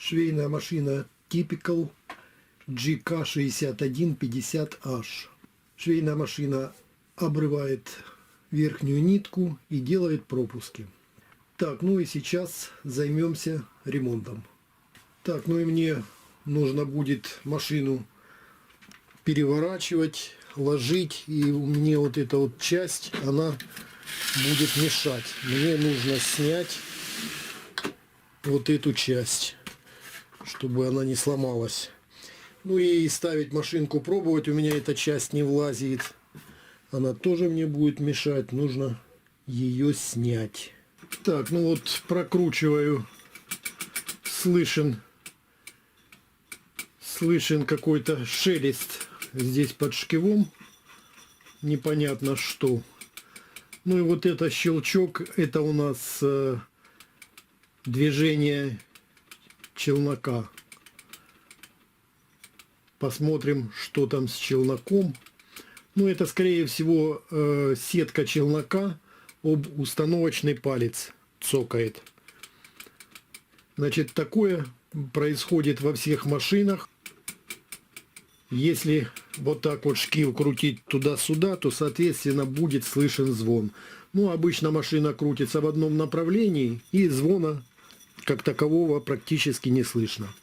Швейная машина Typical GK6150H. Швейная машина обрывает верхнюю нитку и делает пропуски. Так, ну и сейчас займемся ремонтом. Так, ну и мне нужно будет машину переворачивать, ложить. И мне вот эта вот часть, она будет мешать. Мне нужно снять вот эту часть, чтобы она не сломалась. Ну и ставить машинку пробовать. У меня эта часть не влазит. Она тоже мне будет мешать. Нужно ее снять. Так, ну вот прокручиваю. Слышен какой-то шелест здесь под шкивом. Непонятно что. Ну и вот это щелчок. Это у нас движение челнока. Посмотрим, что там с челноком. Ну, это, скорее всего, сетка челнока об установочный палец цокает. Значит, такое происходит во всех машинах. Если вот так вот шкив крутить туда-сюда, то, соответственно, будет слышен звон. Ну, обычно машина крутится в одном направлении, и звона как такового практически не слышно.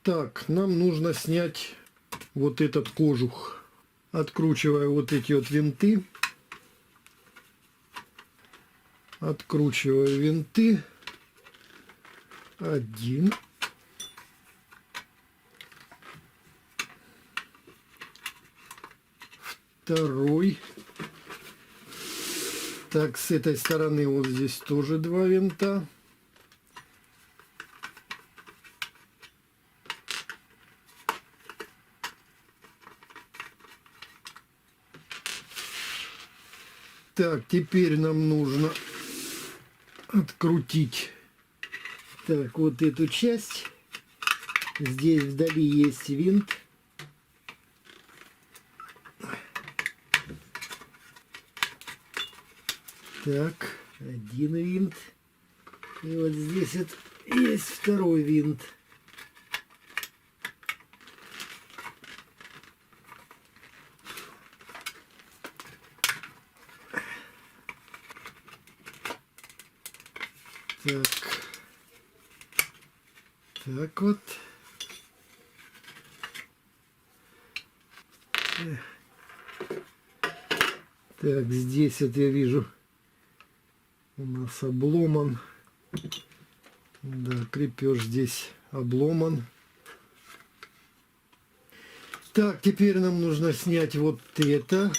Так, нам нужно снять вот этот кожух. Откручиваю вот эти вот винты. Откручиваю винты. Один. Второй. Так, с этой стороны вот здесь тоже два винта. Так, теперь нам нужно открутить так вот эту часть. Здесь вдали есть винт. Так, один винт. И вот здесь вот есть второй винт. Так. Так вот. Так, здесь вот я вижу у нас обломан. Да, крепеж здесь обломан. Так, теперь нам нужно снять вот это.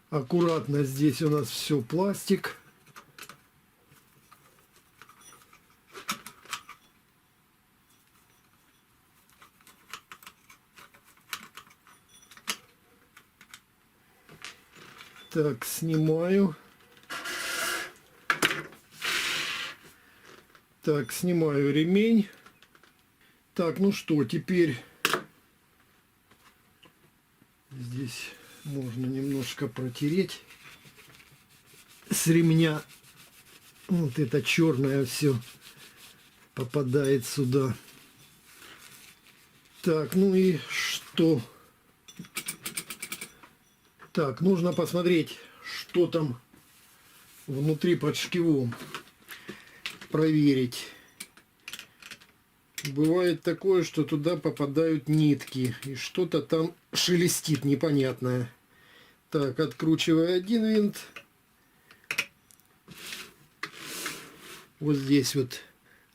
Аккуратно, здесь у нас все пластик. Так, снимаю. Так, снимаю ремень. Так, ну что, теперь здесь можно немножко протереть с ремня. Вот это черное все попадает сюда. Так, ну и что? Так, нужно посмотреть, что там внутри под шкивом. Проверить. Бывает такое, что туда попадают нитки. И что-то там шелестит непонятное. Так, откручиваю один винт. Вот здесь вот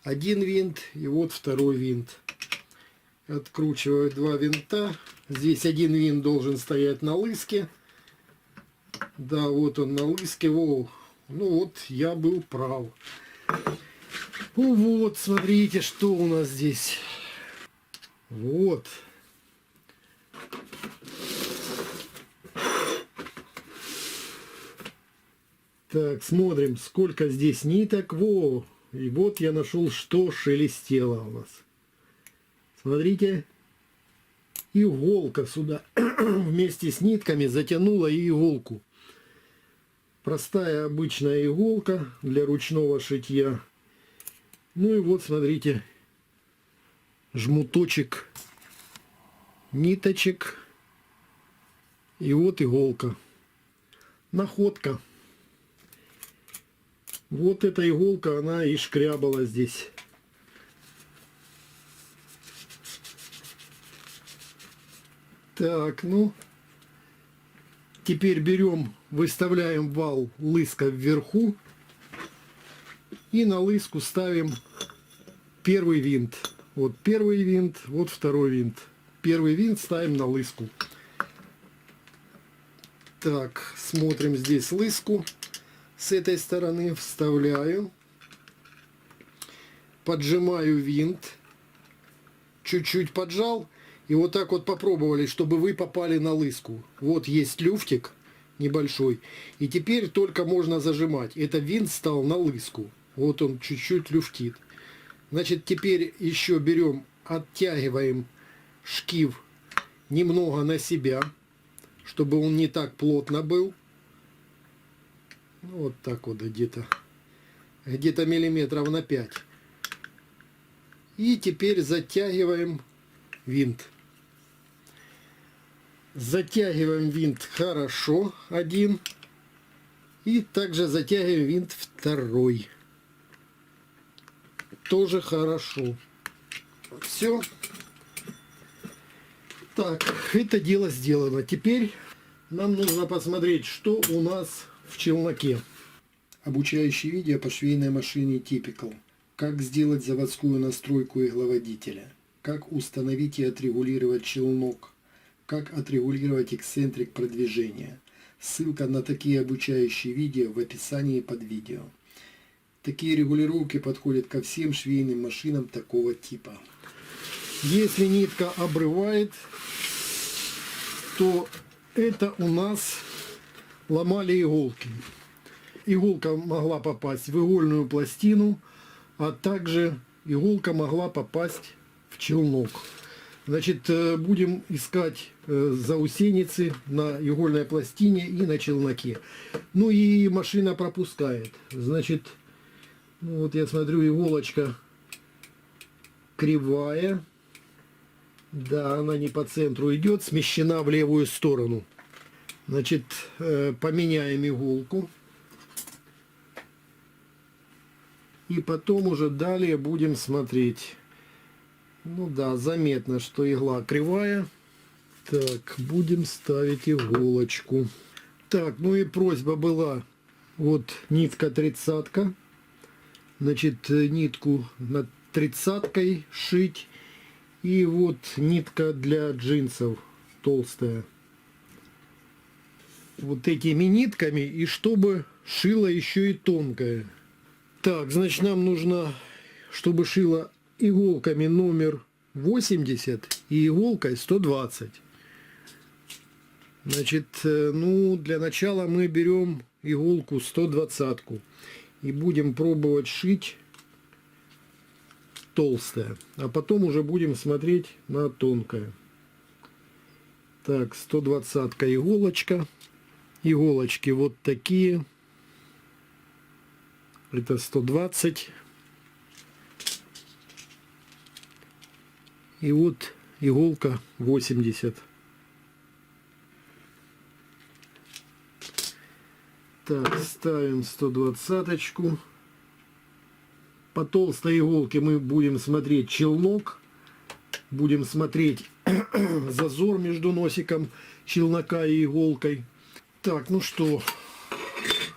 один винт. И вот второй винт. Откручиваю два винта. Здесь один винт должен стоять на лыске. Да, вот он на лыске. О, ну вот, я был прав. Ну вот, смотрите, что у нас здесь. Вот. Так, смотрим, сколько здесь ниток. Во! И вот я нашел, что шелестело у нас. Смотрите. Иголка сюда вместе с нитками затянула и иголку. Простая обычная иголка для ручного шитья. Ну и вот смотрите, жмуточек ниточек. И вот иголка. Находка. Вот эта иголка, она и шкрябала здесь. Так, ну, теперь берем, выставляем вал лыска вверху и на лыску ставим первый винт. Вот первый винт, вот второй винт. Первый винт ставим на лыску. Так, смотрим здесь лыску. С этой стороны вставляю. Поджимаю винт. Чуть-чуть поджал. И вот так вот попробовали, чтобы вы попали на лыску. Вот есть люфтик небольшой. И теперь только можно зажимать. Это винт стал на лыску. Вот он чуть-чуть люфтит. Значит, теперь еще берем, оттягиваем шкив немного на себя, чтобы он не так плотно был. Вот так вот где-то миллиметров на 5. И теперь затягиваем винт. Затягиваем винт хорошо, один. И также затягиваем винт второй. Тоже хорошо. Все. Так, это дело сделано. Теперь нам нужно посмотреть, что у нас в челноке. Обучающее видео по швейной машине Typical. Как сделать заводскую настройку игловодителя. Как установить и отрегулировать челнок. Как отрегулировать эксцентрик продвижения. Ссылка на такие обучающие видео в описании под видео. Такие регулировки подходят ко всем швейным машинам такого типа. Если нитка обрывает, то это у нас ломали иголки. Иголка могла попасть в игольную пластину, а также иголка могла попасть в челнок. Значит, будем искать заусеницы на игольной пластине и на челноке. Ну и машина пропускает. Значит, вот я смотрю, иголочка кривая. Да, она не по центру идет, смещена в левую сторону. Значит, поменяем иголку. И потом уже далее будем смотреть. Ну да, заметно, что игла кривая. Так, будем ставить иголочку. Так, ну и просьба была. Вот нитка 30-ка. Значит, нитку над 30-кой шить. И вот нитка для джинсов толстая. Вот этими нитками. И чтобы шила еще и тонкая. Так, значит, нам нужно, чтобы шила иголками номер 80 и иголкой 120. Значит, ну, для начала мы берем иголку 120-ку и будем пробовать шить толстая, а потом уже будем смотреть на тонкое. Так, 120-ка иголочка. Иголочки вот такие. Это 120. И вот иголка 80. Так, ставим 120-очку. По толстой иголке мы будем смотреть челнок. Будем смотреть зазор между носиком челнока и иголкой. Так, ну что,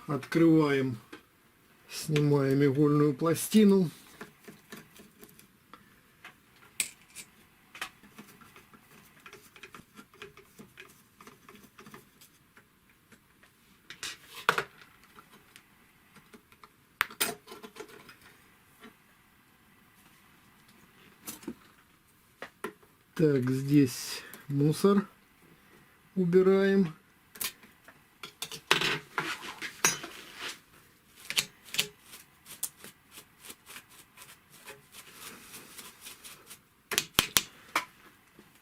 открываем, снимаем игольную пластину. Так, здесь мусор убираем.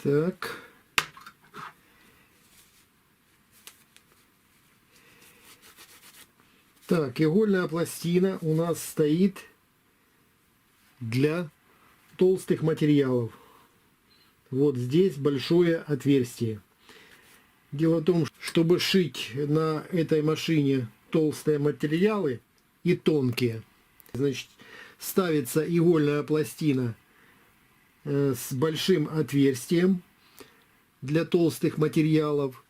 Так. Так, игольная пластина у нас стоит для толстых материалов. Вот здесь большое отверстие. Дело в том, чтобы шить на этой машине толстые материалы и тонкие, значит, ставится игольная пластина с большим отверстием для толстых материалов.